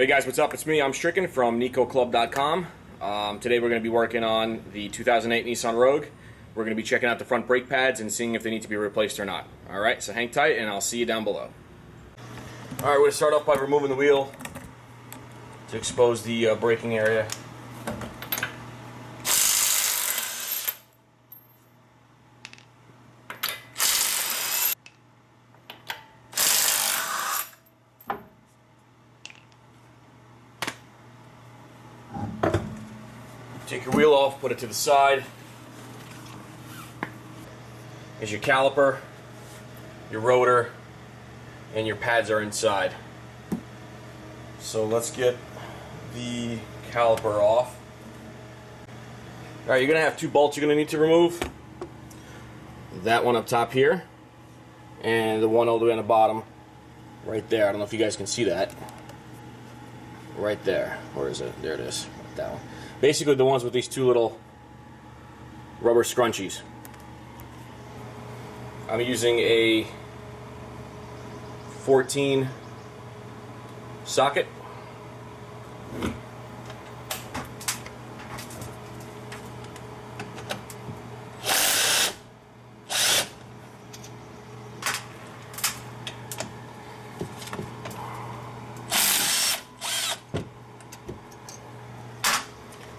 guys, what's up? It's me, I'm Stricken from NicoClub.com. Today we're going to be working on the 2008 Nissan Rogue. We're going to be checking out the front brake pads and seeing if they need to be replaced or not. Alright, so hang tight and I'll see you down below. Alright, we're going to start off by removing the wheel to expose the braking area. Take your wheel off, put it to the side. Here's your caliper, your rotor, and your pads are inside. So let's get the caliper off. Alright, you're going to have two bolts you're going to need to remove. That one up top here, and the one all the way on the bottom, right there. I don't know if you guys can see that. Right there. Where is it? There it is. Right, that one. Basically the ones with these two little rubber scrunchies. I'm using a 14 socket.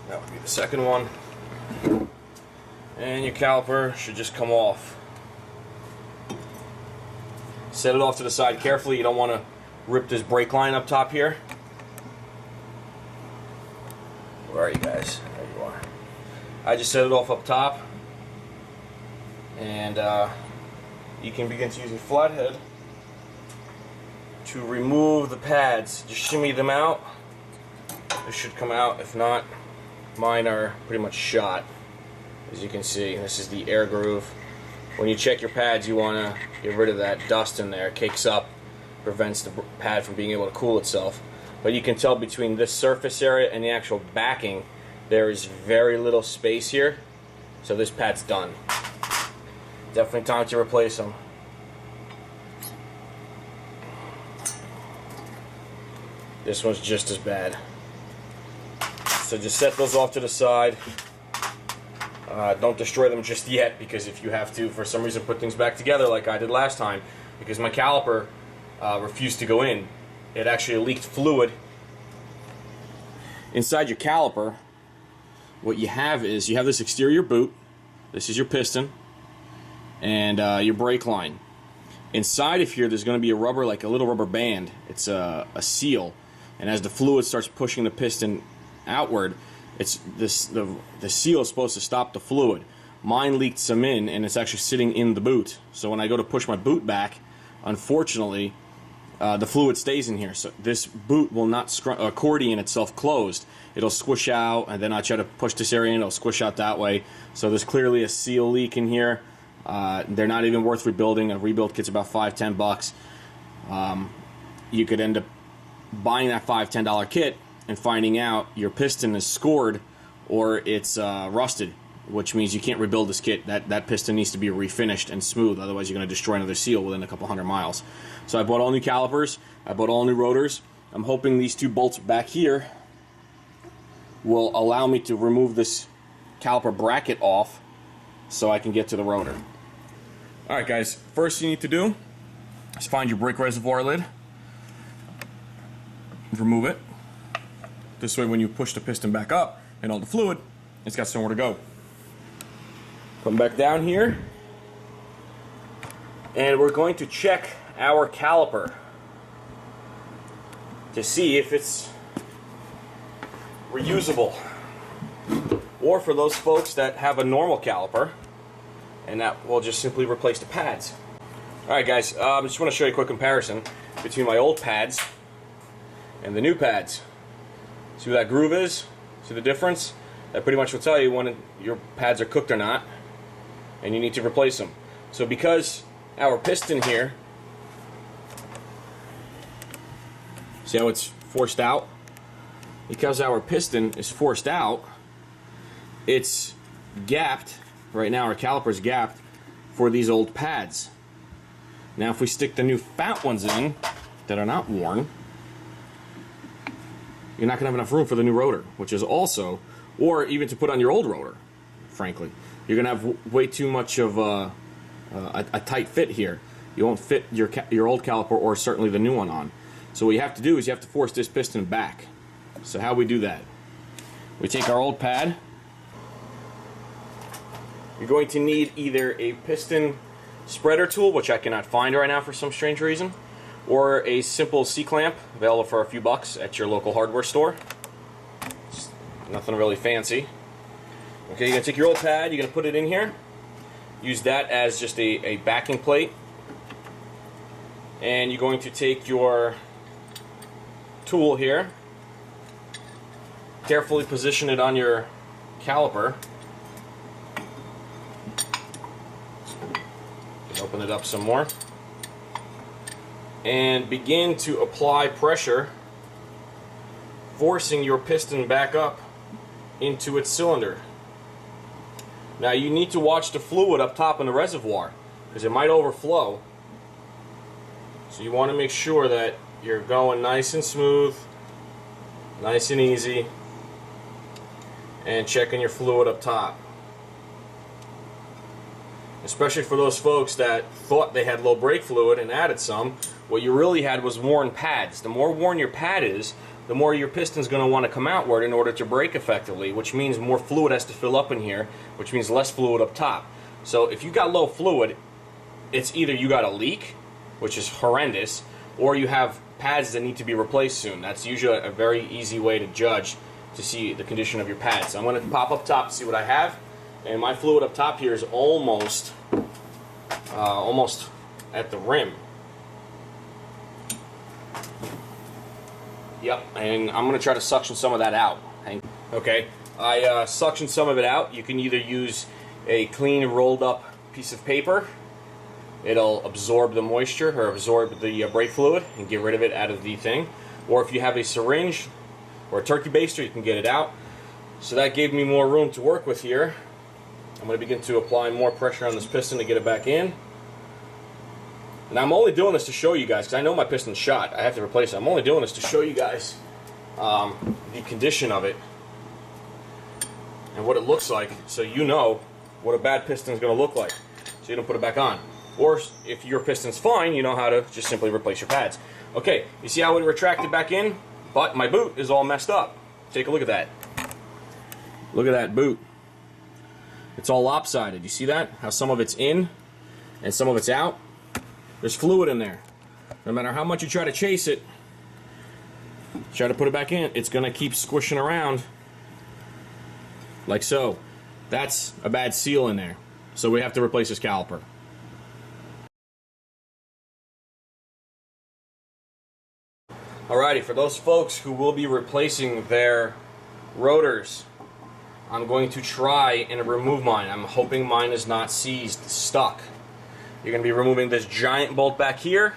That would be the second one. And your caliper should just come off. Set it off to the side carefully. You don't want to rip this brake line up top here. Where are you guys? There you are. I just set it off up top. And you can begin to use your flathead to remove the pads. Just shimmy them out. This should come out. If not, mine are pretty much shot. As you can see, this is the air groove. When you check your pads, you want to get rid of that dust in there. It cakes up, prevents the pad from being able to cool itself. But you can tell between this surface area and the actual backing, there is very little space here. So this pad's done. Definitely time to replace them. This one's just as bad. So just set those off to the side. Don't destroy them just yet, because if you have to, for some reason, put things back together like I did last time, because my caliper refused to go in. It actually leaked fluid. Inside your caliper, what you have is, you have this exterior boot, this is your piston, and your brake line. Inside of here, there's going to be a rubber, like a little rubber band. It's a seal, and as the fluid starts pushing the piston outward, the seal is supposed to stop the fluid. Mine leaked some in, and it's actually sitting in the boot. So when I go to push my boot back, unfortunately, the fluid stays in here. So this boot will not accordion itself closed. It'll squish out, and then I try to push this area in, it'll squish out that way. So there's clearly a seal leak in here. They're not even worth rebuilding. A rebuild kit's about $5–10 bucks. You could end up buying that $5–10 kit and finding out your piston is scored or it's rusted, which means you can't rebuild this kit. That piston needs to be refinished and smooth, otherwise you're going to destroy another seal within a couple hundred miles. So I bought all new calipers, I bought all new rotors. I'm hoping these two bolts back here will allow me to remove this caliper bracket off so I can get to the rotor. Alright guys, first you need to do is find your brake reservoir lid, remove it. This way when you push the piston back up and all the fluid, it's got somewhere to go. Come back down here, and we're going to check our caliper to see if it's reusable. Or for those folks that have a normal caliper, and that will just simply replace the pads. Alright guys, I just want to show you a quick comparison between my old pads and the new pads. See where that groove is? See the difference? That pretty much will tell you when your pads are cooked or not, and you need to replace them. So because our piston here, see how it's forced out? Because our piston is forced out, it's gapped. Right now our caliper's gapped for these old pads. Now if we stick the new fat ones in that are not worn, you're not going to have enough room for the new rotor, which is also, or even to put on your old rotor, frankly. You're going to have way too much of a tight fit here. You won't fit your old caliper or certainly the new one on. So what you have to do is you have to force this piston back. So how we do that? We take our old pad. You're going to need either a piston spreader tool, which I cannot find right now for some strange reason, or a simple C-clamp, available for a few bucks at your local hardware store. Just nothing really fancy. Okay, you're going to take your old pad, you're going to put it in here. Use that as just a backing plate. And you're going to take your tool here, carefully position it on your caliper. Open it up some more. And begin to apply pressure, forcing your piston back up into its cylinder. Now you need to watch the fluid up top in the reservoir because it might overflow. So you want to make sure that you're going nice and smooth, nice and easy, and checking your fluid up top. Especially for those folks that thought they had low brake fluid and added some, what you really had was worn pads. The more worn your pad is, the more your piston's going to want to come outward in order to brake effectively, which means more fluid has to fill up in here, which means less fluid up top. So if you got low fluid, it's either you got a leak, which is horrendous, or you have pads that need to be replaced soon. That's usually a very easy way to judge to see the condition of your pads. So I'm going to pop up top to see what I have. And my fluid up top here is almost at the rim. Yep, and I'm going to try to suction some of that out. Okay, I suctioned some of it out. You can either use a clean rolled up piece of paper. It'll absorb the moisture or absorb the brake fluid and get rid of it out of the thing. Or if you have a syringe or a turkey baster, you can get it out. So that gave me more room to work with here. I'm going to begin to apply more pressure on this piston to get it back in. And I'm only doing this to show you guys, because I know my piston's shot. I have to replace it. I'm only doing this to show you guys the condition of it and what it looks like, so you know what a bad piston is going to look like, so you don't put it back on. Or if your piston's fine, you know how to just simply replace your pads. Okay, you see how it retracted back in? But my boot is all messed up. Take a look at that. Look at that boot. It's all lopsided. You see that? How some of it's in and some of it's out? There's fluid in there. No matter how much you try to chase it, try to put it back in, it's going to keep squishing around like so. That's a bad seal in there. So we have to replace this caliper. Alrighty, for those folks who will be replacing their rotors, I'm going to try and remove mine. I'm hoping mine is not seized, stuck. You're going to be removing this giant bolt back here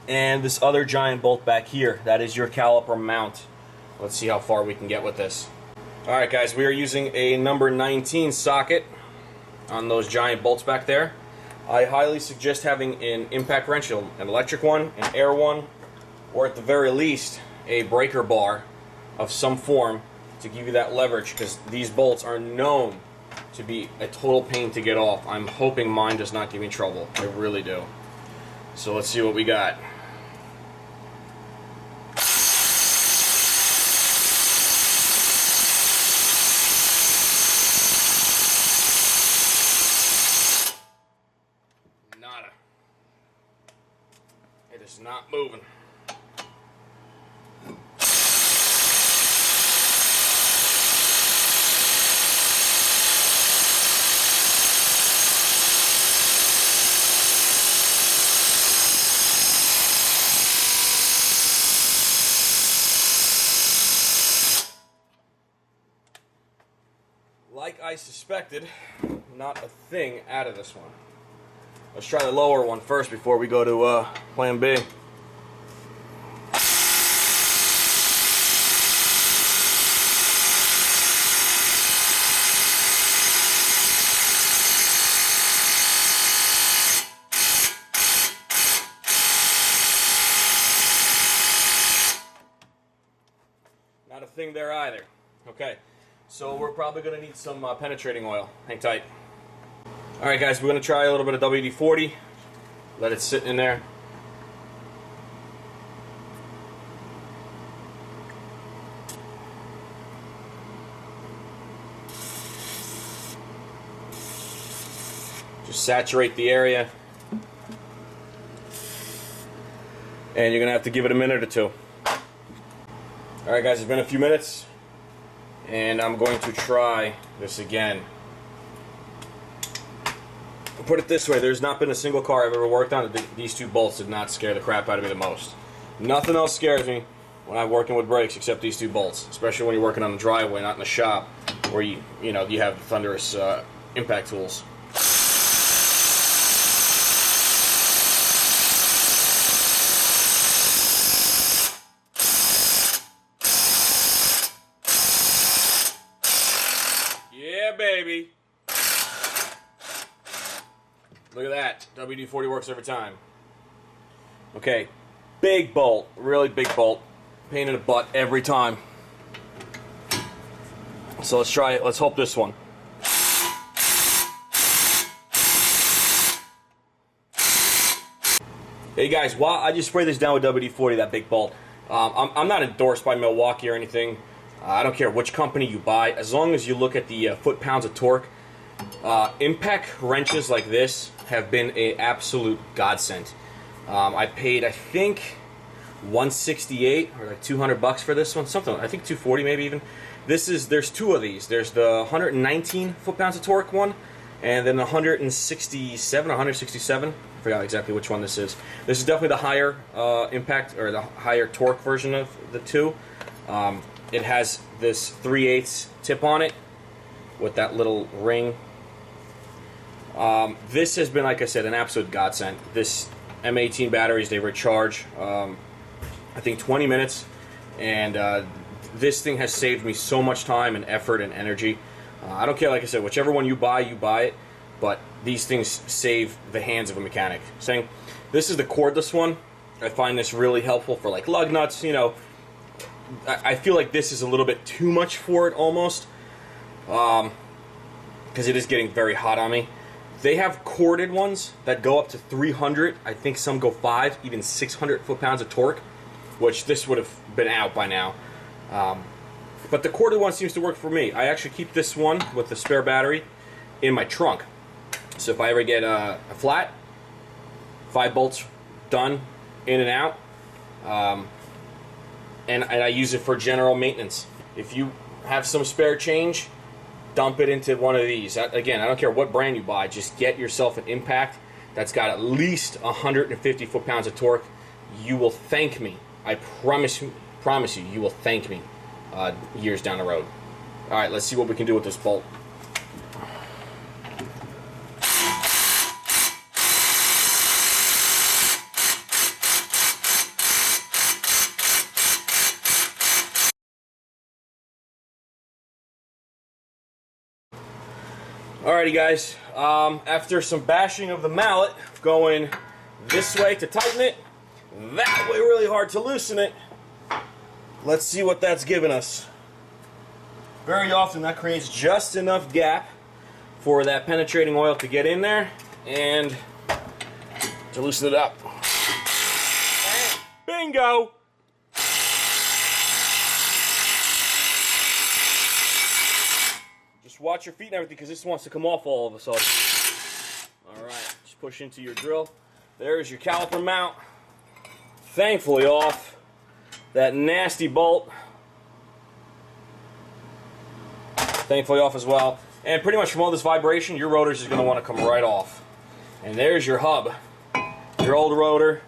and this other giant bolt back here. That is your caliper mount. Let's see how far we can get with this. Alright guys, we are using a number 19 socket on those giant bolts back there. I highly suggest having an impact wrench, an electric one, an air one, or at the very least a breaker bar of some form to give you that leverage, because these bolts are known to be a total pain to get off. I'm hoping mine does not give me trouble. I really do. So let's see what we got. Nada. It is not moving. Like I suspected, not a thing out of this one. Let's try the lower one first before we go to plan B. Not a thing there either. Okay, so we're probably going to need some penetrating oil. Hang tight. Alright guys, we're going to try a little bit of WD-40. Let it sit in there. Just saturate the area. And you're going to have to give it a minute or two. Alright guys, it's been a few minutes. And I'm going to try this again. I'll put it this way, there's not been a single car I've ever worked on that these two bolts did not scare the crap out of me the most. Nothing else scares me when I'm working with brakes except these two bolts. Especially when you're working on the driveway, not in the shop, where you have thunderous impact tools. Yeah, baby. Look at that. WD-40 works every time. Okay, big bolt, really big bolt. Pain in the butt every time. So let's try it. Let's hope this one. Hey guys, while I just spray this down with WD-40, that big bolt. I'm not endorsed by Milwaukee or anything. I don't care which company you buy, as long as you look at the foot-pounds of torque. Impact wrenches like this have been an absolute godsend. I paid, I think, $168 or like $200 for this one, something. I think $240 maybe even. There's two of these. There's the 119 foot-pounds of torque one, and then the 167 or 167. I forgot exactly which one this is. This is definitely the higher impact or the higher torque version of the two. It has this 3/8 tip on it with that little ring. This has been, like I said, an absolute godsend. This M18 batteries, they recharge, I think 20 minutes, and this thing has saved me so much time and effort and energy. I don't care, like I said, whichever one you buy it, but these things save the hands of a mechanic. Saying, this is the cordless one. I find this really helpful for like lug nuts, you know. I feel like this is a little bit too much for it almost, because it is getting very hot on me. They have corded ones that go up to 300. I think some go 5, even 600 foot-pounds of torque, which this would have been out by now. But the corded one seems to work for me. I actually keep this one with the spare battery in my trunk. So if I ever get a flat, 5 bolts done, in and out. And I use it for general maintenance. If you have some spare change, dump it into one of these. Again, I don't care what brand you buy, just get yourself an Impact that's got at least 150 foot-pounds of torque. You will thank me. I promise you, you will thank me years down the road. All right, let's see what we can do with this bolt. Alrighty guys, after some bashing of the mallet, going this way to tighten it, that way really hard to loosen it, let's see what that's given us. Very often that creates just enough gap for that penetrating oil to get in there and to loosen it up. Bingo! Watch your feet and everything, because this wants to come off all of a sudden. Alright, just push into your drill. There's your caliper mount. Thankfully off. That nasty bolt. Thankfully off as well. And pretty much from all this vibration, your rotor is going to want to come right off. And there's your hub. Your old rotor.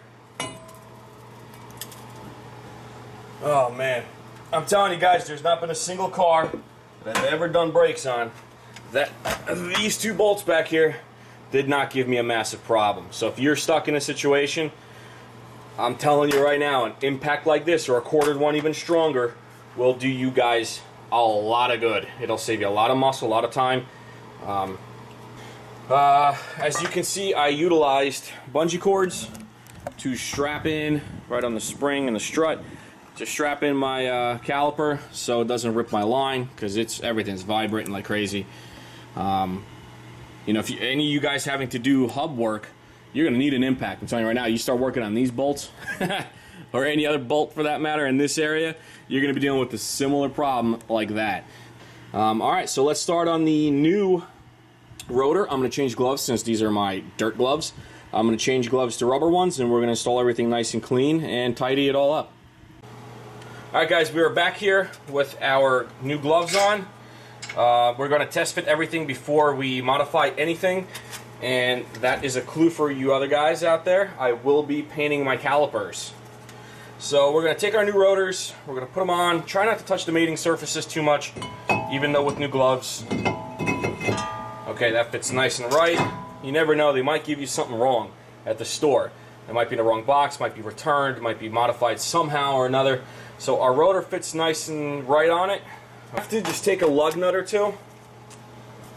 Oh man. I'm telling you guys, there's not been a single car that I've ever done brakes on that these two bolts back here did not give me a massive problem. So if you're stuck in a situation, I'm telling you right now, an Impact like this or a corded one even stronger will do you guys a lot of good. It'll save you a lot of muscle, a lot of time. As you can see, I utilized bungee cords to strap in right on the spring and the strut. to strap in my caliper so it doesn't rip my line, because everything's vibrating like crazy. You know, if any of you guys having to do hub work, you're going to need an impact. I'm telling you right now, you start working on these bolts, or any other bolt for that matter in this area, you're going to be dealing with a similar problem like that. Alright, so let's start on the new rotor. I'm going to change gloves since these are my dirt gloves. I'm going to change gloves to rubber ones, and we're going to install everything nice and clean and tidy it all up. Alright guys, we are back here with our new gloves on. We're going to test fit everything before we modify anything, and that is a clue for you other guys out there. I will be painting my calipers. So we're going to take our new rotors, we're going to put them on, try not to touch the mating surfaces too much, even though with new gloves. Okay, that fits nice and right. You never know, they might give you something wrong at the store. It might be in the wrong box, might be returned, might be modified somehow or another. So our rotor fits nice and right on it. I have to just take a lug nut or two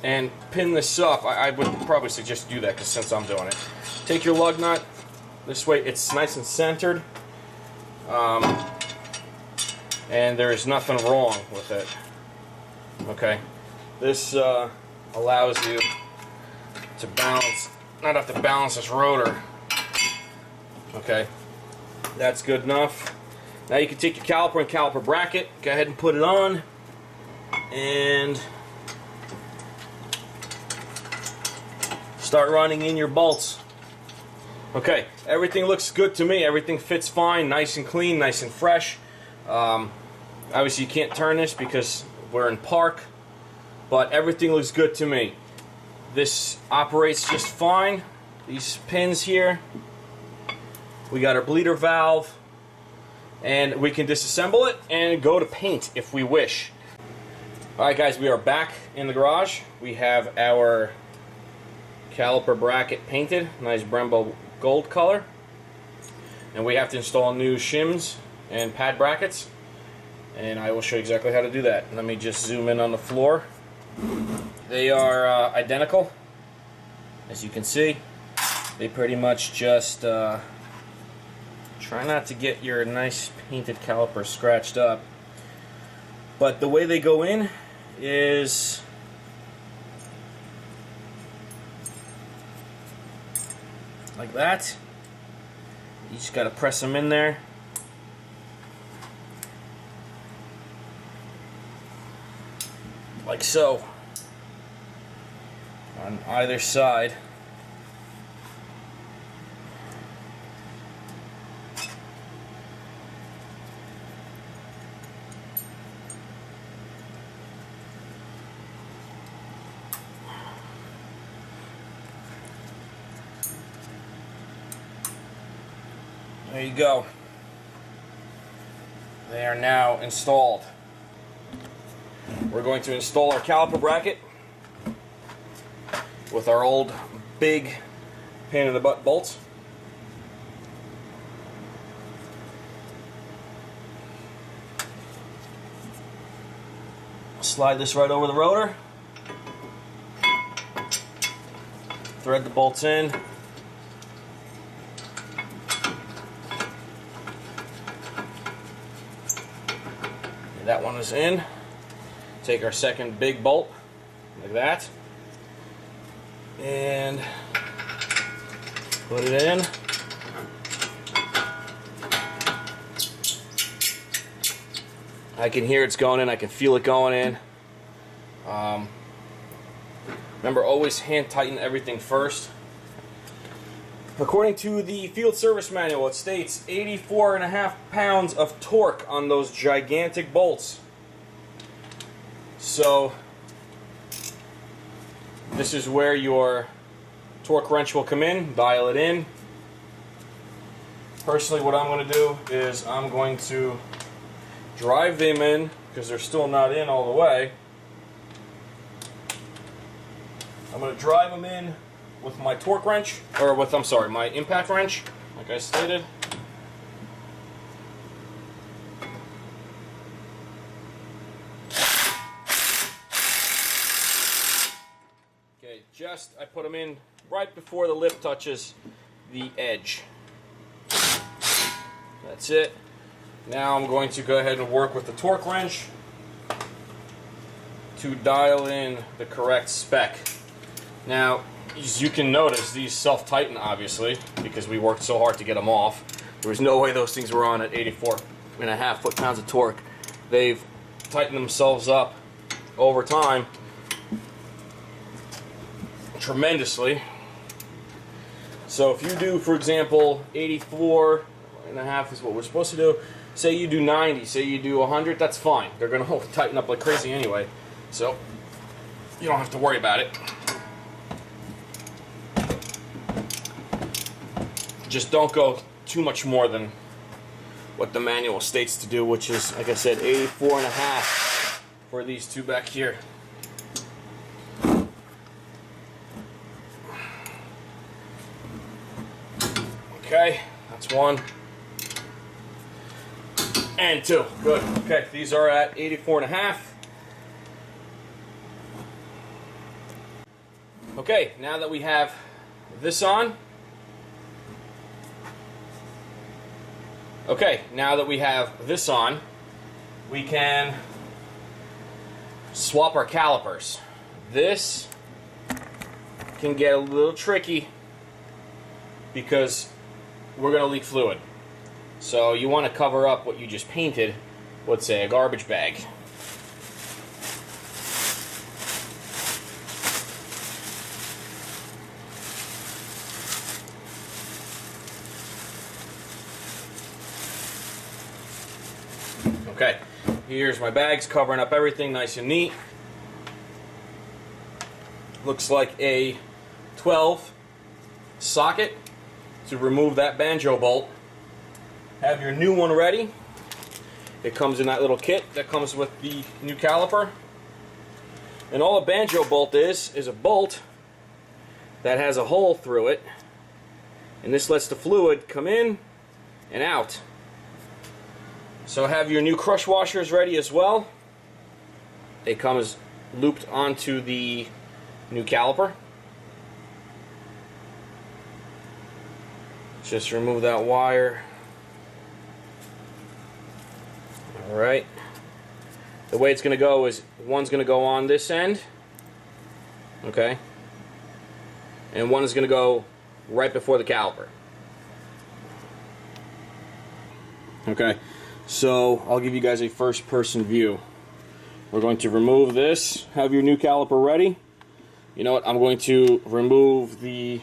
and pin this up. I would probably suggest do that, because since I'm doing it. Take your lug nut, this way it's nice and centered. And there is nothing wrong with it. Okay, this allows you to balance, not have to balance this rotor. Okay, that's good enough. Now you can take your caliper and caliper bracket, go ahead and put it on, and start running in your bolts. Okay, everything looks good to me. Everything fits fine, nice and clean, nice and fresh. Obviously you can't turn this because we're in park, but everything looks good to me. This operates just fine. These pins here, we got our bleeder valve, and we can disassemble it and go to paint if we wish. Alright guys, we are back in the garage. We have our caliper bracket painted, nice Brembo gold color, and we have to install new shims and pad brackets, and I will show you exactly how to do that. Let me just zoom in on the floor. They are identical, as you can see. They pretty much just try not to get your nice painted caliper scratched up, but the way they go in is like that. You just gotta press them in there. Like so. On either side. There you go. They are now installed. We're going to install our caliper bracket with our old big pain in the butt bolts. Slide this right over the rotor. Thread the bolts in. That one is in. Take our second big bolt, like that, and put it in. I can hear it's going in, I can feel it going in. Remember, always hand tighten everything first. According to the field service manual, it states 84.5 pounds of torque on those gigantic bolts. So this is where your torque wrench will come in, dial it in. Personally, what I'm going to do is I'm going to drive them in, because they're still not in all the way. I'm going to drive them in with my torque wrench, or with, I'm sorry, my impact wrench, like I stated. Okay, I put them in right before the lip touches the edge. That's it. Now I'm going to go ahead and work with the torque wrench to dial in the correct spec. Now, as you can notice, these self-tighten, obviously, because we worked so hard to get them off. There was no way those things were on at 84.5 foot-pounds of torque. They've tightened themselves up over time tremendously. So if you do, for example, 84.5 is what we're supposed to do. Say you do 90, say you do 100, that's fine. They're going to tighten up like crazy anyway. So you don't have to worry about it. Just don't go too much more than what the manual states to do, which is, like I said, 84.5 for these two back here. Okay, that's one. And two. Good. Okay, these are at 84.5. Okay, now that we have this on, we can swap our calipers. This can get a little tricky because we're going to leak fluid. So you want to cover up what you just painted with, say, a garbage bag. Okay, here's my bags covering up everything nice and neat. Looks like a 12 socket to remove that banjo bolt. Have your new one ready. It comes in that little kit that comes with the new caliper. And all a banjo bolt is a bolt that has a hole through it. And this lets the fluid come in and out. So have your new crush washers ready as well. They come as looped onto the new caliper. Just remove that wire. Alright. The way it's going to go is one's going to go on this end. Okay. And one is going to go right before the caliper. Okay. So I'll give you guys a first person view. We're going to remove this. Have your new caliper ready. You know what? I'm going to remove the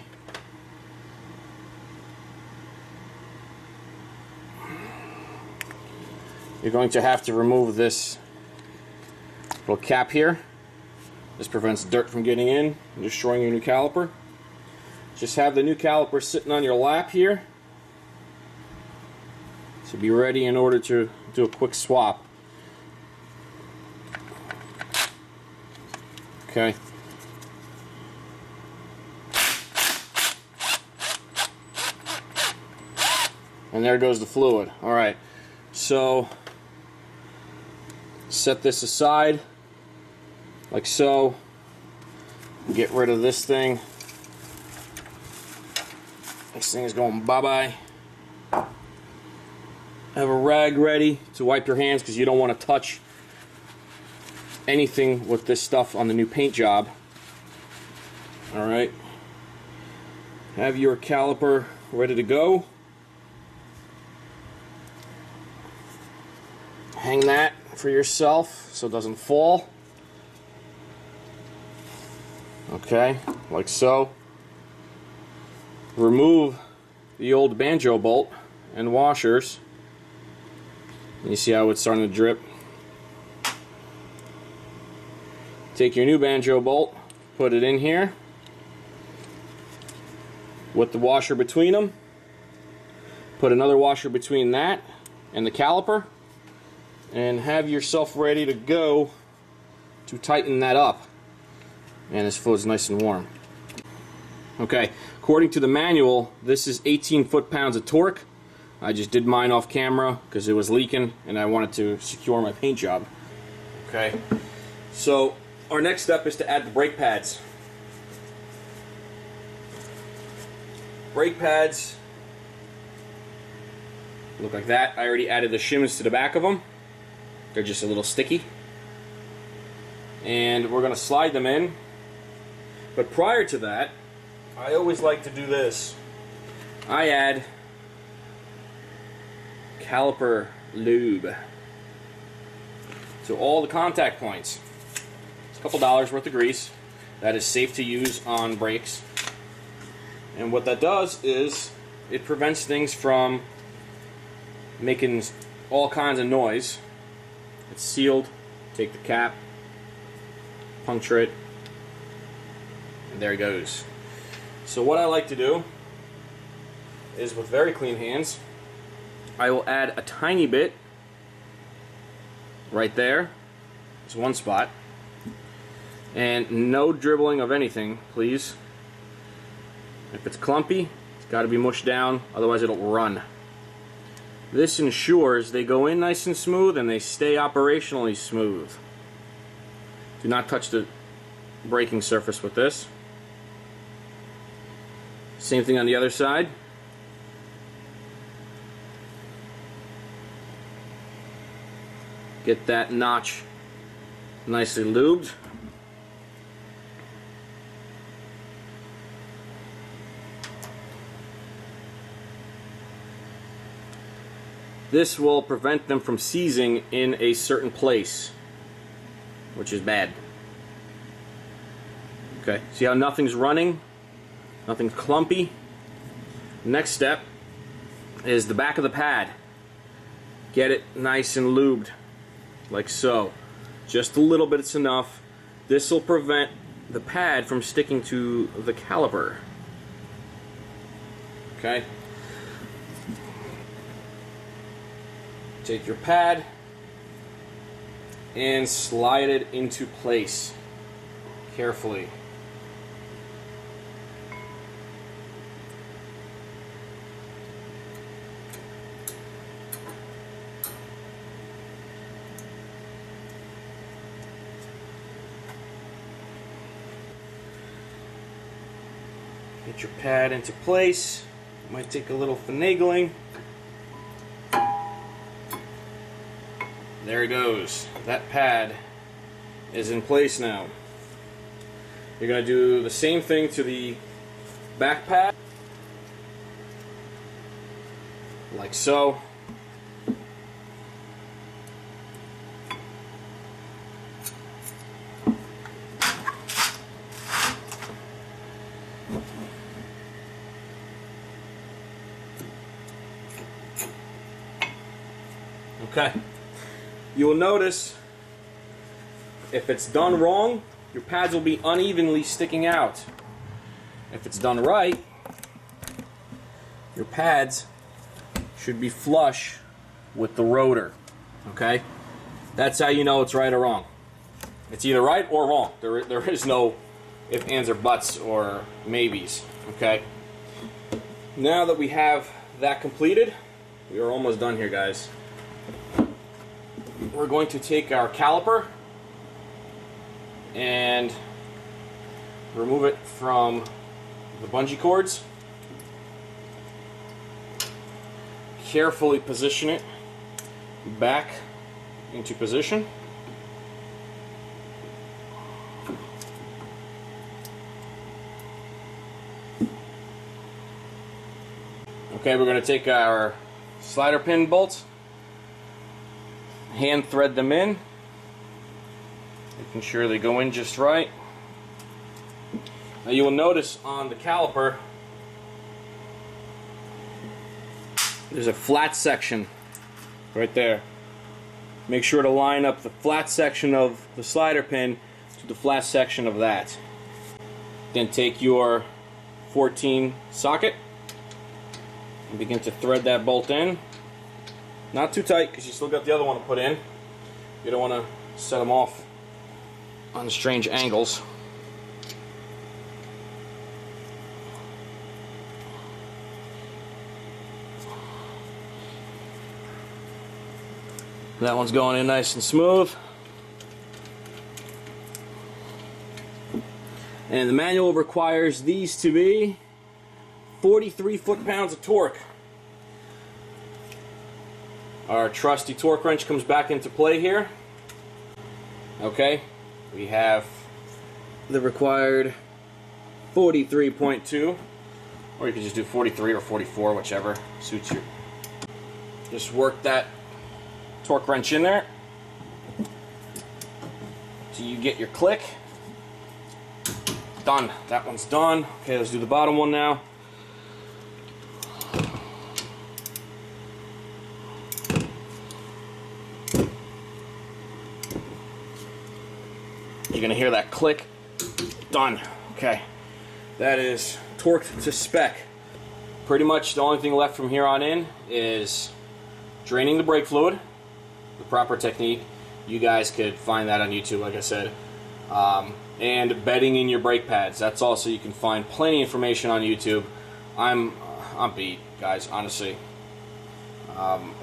You're going to have to remove this little cap here. This prevents dirt from getting in and destroying your new caliper. Just have the new caliper sitting on your lap here. So be ready in order to do a quick swap. Okay. And there goes the fluid. Alright, so set this aside like so. Get rid of this thing. This thing is going bye-bye. Have a rag ready to wipe your hands because you don't want to touch anything with this stuff on the new paint job. Alright. Have your caliper ready to go. Hang that for yourself so it doesn't fall. Okay, like so. Remove the old banjo bolt and washers. You see how it's starting to drip. Take your new banjo bolt, put it in here with the washer between them. Put another washer between that and the caliper, and have yourself ready to go to tighten that up. And this fluid's nice and warm. Okay, according to the manual, this is 18 foot-pounds of torque. I just did mine off camera because it was leaking and I wanted to secure my paint job. Okay, so our next step is to add the brake pads. Brake pads Look like that. I already added the shims to the back of them. They're just a little sticky. And we're going to slide them in. But prior to that, I always like to do this. I add Caliper Lube to all the contact points. It's a couple dollars worth of grease. That is safe to use on brakes. And what that does is it prevents things from making all kinds of noise. It's sealed. Take the cap, puncture it, and there it goes. So what I like to do is, with very clean hands, I will add a tiny bit right there. It's one spot. And no dribbling of anything, please. If it's clumpy, it's got to be mushed down, otherwise it'll run. This ensures they go in nice and smooth and they stay operationally smooth. Do not touch the braking surface with this. Same thing on the other side. Get that notch nicely lubed. This will prevent them from seizing in a certain place, which is bad. Okay, see how nothing's running? Nothing's clumpy? Next step is the back of the pad. Get it nice and lubed, like so. Just a little bit is enough. This will prevent the pad from sticking to the caliper. Okay? Take your pad and slide it into place carefully. Get your pad into place. It might take a little finagling. There it goes. That pad is in place now. You're going to do the same thing to the back pad, like so. Okay. You will notice if it's done wrong, your pads will be unevenly sticking out. If it's done right, your pads should be flush with the rotor. Okay? That's how you know it's right or wrong. It's either right or wrong. There is no ifs, ands, or buts or maybes. Okay? Now that we have that completed, we are almost done here, guys. We're going to take our caliper and remove it from the bungee cords. Carefully position it back into position. Okay, we're going to take our slider pin bolts, hand thread them in, making sure they go in just right. Now you will notice on the caliper there's a flat section right there. Make sure to line up the flat section of the slider pin to the flat section of that. Then take your 14 socket and begin to thread that bolt in. Not too tight, because you still got the other one to put in. You don't want to set them off on strange angles. That one's going in nice and smooth. And the manual requires these to be 43 foot-pounds of torque. Our trusty torque wrench comes back into play here. Okay, we have the required 43.2, or you can just do 43 or 44, whichever suits you. Just work that torque wrench in there so you get your click. Done. That one's done. Okay, let's do the bottom one now. You're gonna hear that click. Done. Okay, that is torqued to spec. Pretty much the only thing left from here on in is draining the brake fluid, the proper technique. You guys could find that on YouTube, like I said. And bedding in your brake pads. That's also, you can find plenty of information on YouTube. I'm beat, guys, honestly.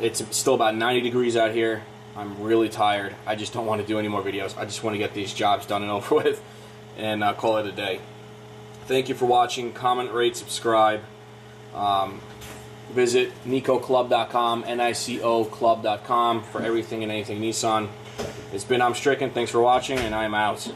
It's still about 90 degrees out here. I'm really tired. I just don't want to do any more videos. I just want to get these jobs done and over with and call it a day. Thank you for watching. Comment, rate, subscribe. Visit nicoclub.com, NICOclub.com for everything and anything Nissan. It's been I'm Stricken. Thanks for watching, and I'm out.